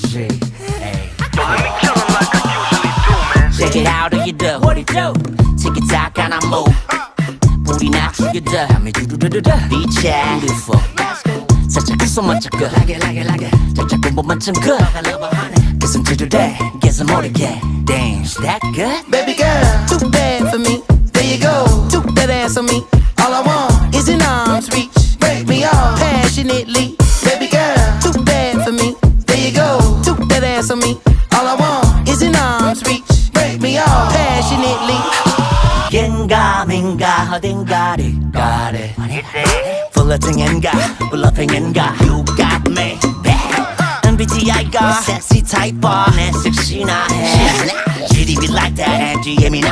G. Hey. Check it out, how you do? What it do? Tick it tock and I move. Booty not you do. Me do do. Beach yeah, beautiful. 살짝 그 멋져 그. Like it. 살짝 공부만 좀 그. Guess I'm today. Guess I'm 모르게. Damn, is that good? Baby girl, too bad for me. There you go, took that ass on me. All I want is an arm's reach. Break me off passionately. Baby girl, too bad for me. There you go, took that ass on me. All I want is an arm's reach. Break me off passionately. 겐가 민가 어딘가를 가래 플러팅인가 블러핑인가 You got me MBTI가 섹시 타입 내 섹시나 해 GDB like that MGM이나